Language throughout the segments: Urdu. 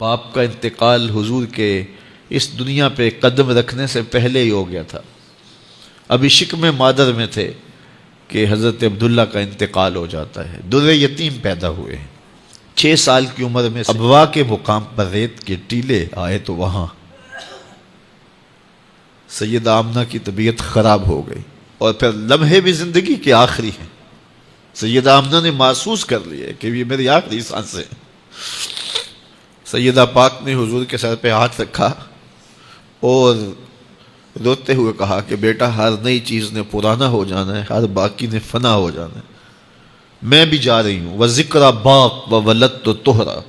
باپ کا انتقال حضور کے اس دنیا پہ قدم رکھنے سے پہلے ہی ہو گیا تھا. ابھی شکم مادر میں تھے کہ حضرت عبداللہ کا انتقال ہو جاتا ہے. در یتیم پیدا ہوئے ہیں. 6 سال کی عمر میں ابوا کے مقام پر ریت کے ٹیلے آئے تو وہاں سیدہ آمنہ کی طبیعت خراب ہو گئی، اور پھر لمحے بھی زندگی کے آخری ہیں. سیدہ آمنہ نے محسوس کر لیا کہ یہ میری آخری سانسیں. سیدہ پاک نے حضور کے سر پہ ہاتھ رکھا اور روتے ہوئے کہا کہ بیٹا، ہر نئی چیز نے پرانا ہو جانا ہے، ہر باقی نے فنا ہو جانا ہے. میں بھی جا رہی ہوں، وَذِكْرَ بَاق وَوَلَدْتُ طُہْرًا،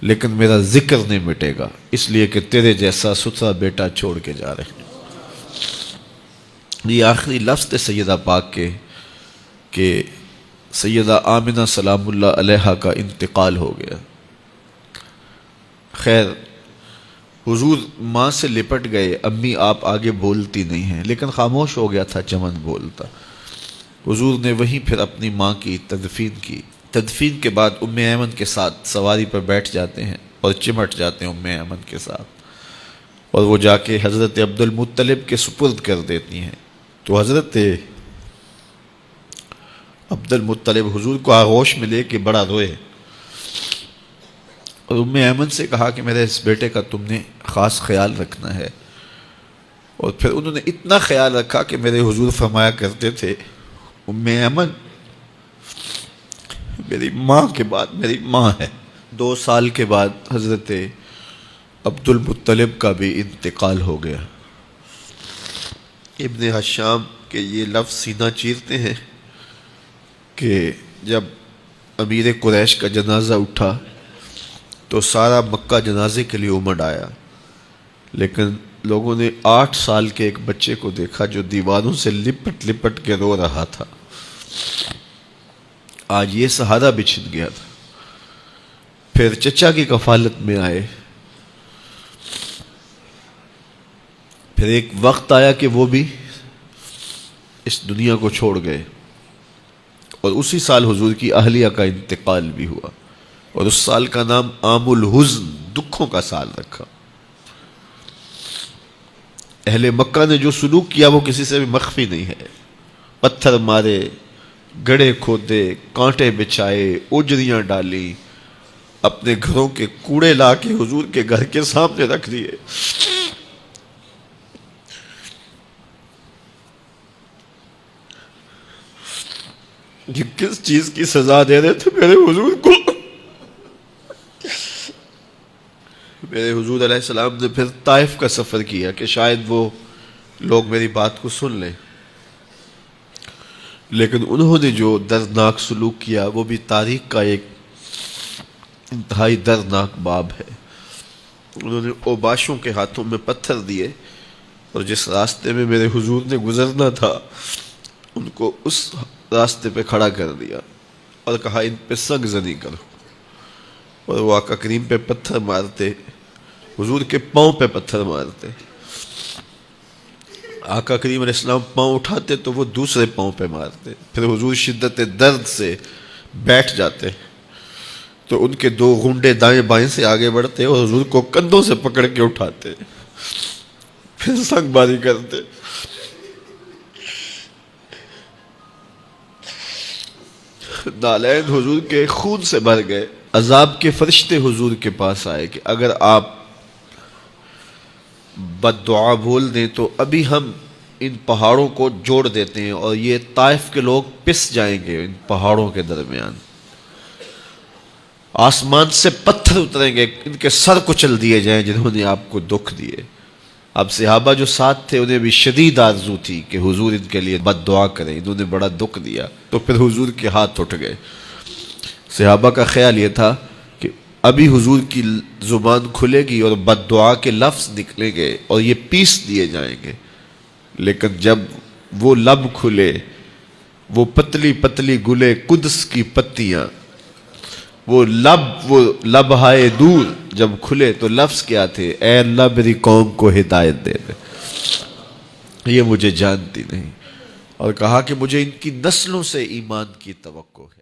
لیکن میرا ذکر نہیں مٹے گا، اس لیے کہ تیرے جیسا ستھرا بیٹا چھوڑ کے جا رہے ہیں. یہ آخری لفظ تھے سیدہ پاک کے کہ سیدہ آمنہ سلام اللہ علیہا کا انتقال ہو گیا. خیر، حضور ماں سے لپٹ گئے. امی آپ آگے بولتی نہیں ہیں، لیکن خاموش ہو گیا تھا چمن بولتا. حضور نے وہیں پھر اپنی ماں کی تدفین کی. تدفین کے بعد ام ایمن کے ساتھ سواری پر بیٹھ جاتے ہیں اور چمٹ جاتے ہیں ام ایمن کے ساتھ، اور وہ جا کے حضرت عبد المطلب کے سپرد کر دیتی ہیں. تو حضرت عبد المطلب حضور کو آغوش میں لے کے بڑا روئے اور ام ایمن سے کہا کہ میرے اس بیٹے کا تم نے خاص خیال رکھنا ہے. اور پھر انہوں نے اتنا خیال رکھا کہ میرے حضور فرمایا کرتے تھے، ام ایمن میری ماں کے بعد میری ماں ہے. 2 سال کے بعد حضرت عبد المطلب کا بھی انتقال ہو گیا. ابن حشام کے یہ لفظ سینہ چیرتے ہیں کہ جب امیر قریش کا جنازہ اٹھا تو سارا مکہ جنازے کے لیے امڑ آیا، لیکن لوگوں نے 8 سال کے ایک بچے کو دیکھا جو دیواروں سے لپٹ لپٹ کے رو رہا تھا. آج یہ سہارا بچھن گیا تھا. پھر چچا کی کفالت میں آئے. پھر ایک وقت آیا کہ وہ بھی اس دنیا کو چھوڑ گئے، اور اسی سال حضور کی اہلیہ کا انتقال بھی ہوا، اور اس سال کا نام عام الحزن، دکھوں کا سال رکھا. اہل مکہ نے جو سلوک کیا وہ کسی سے بھی مخفی نہیں ہے. پتھر مارے، گڑھے کھودے، کانٹے بچھائے، اجریاں ڈالی، اپنے گھروں کے کوڑے لا کے حضور کے گھر کے سامنے رکھ دیے. یہ کس چیز کی سزا دے رہے تھے میرے حضور کو؟ میرے حضور علیہ السلام نے پھر طائف کا سفر کیا کہ شاید وہ لوگ میری بات کو سن لیں، لیکن انہوں نے جو دردناک سلوک کیا وہ بھی تاریخ کا ایک انتہائی دردناک باب ہے. انہوں نے اوباشوں کے ہاتھوں میں پتھر دیے، اور جس راستے میں میرے حضور نے گزرنا تھا ان کو اس راستے پہ کھڑا کر دیا اور کہا ان پہ سنگ زنی کرو. اور وہ آقا کریم پہ پتھر مارتے، حضور کے پاؤں پہ پتھر مارتے. آقا کریم علیہ السلام پاؤں اٹھاتے تو وہ دوسرے پاؤں پہ مارتے. پھر حضور شدت درد سے بیٹھ جاتے تو ان کے 2 گھنڈے دائیں بائیں سے آگے بڑھتے اور حضور کو کندھوں سے پکڑ کے اٹھاتے، پھر سنگ باری کرتے. نالین حضور کے خون سے بھر گئے. عذاب کے فرشتے حضور کے پاس آئے کہ اگر آپ بد دعا بول دیں تو ابھی ہم ان پہاڑوں کو جوڑ دیتے ہیں اور یہ طائف کے لوگ پس جائیں گے ان پہاڑوں کے درمیان. آسمان سے پتھر اتریں گے، ان کے سر کچل دیے جائیں جنہوں نے آپ کو دکھ دیے. اب صحابہ جو ساتھ تھے انہیں بھی شدید آرزو تھی کہ حضور ان کے لیے بد دعا کریں، انہوں نے بڑا دکھ دیا. تو پھر حضور کے ہاتھ اٹھ گئے. صحابہ کا خیال یہ تھا کہ ابھی حضور کی زبان کھلے گی اور بد دعا کے لفظ نکلیں گے اور یہ پیس دیے جائیں گے. لیکن جب وہ لب کھلے، وہ پتلی پتلی گلے قدس کی پتیاں، وہ لب ہائے دور جب کھلے تو لفظ کیا تھے؟ اے اللہ میری قوم کو ہدایت دے دے، یہ مجھے جانتی نہیں. اور کہا کہ مجھے ان کی نسلوں سے ایمان کی توقع ہے.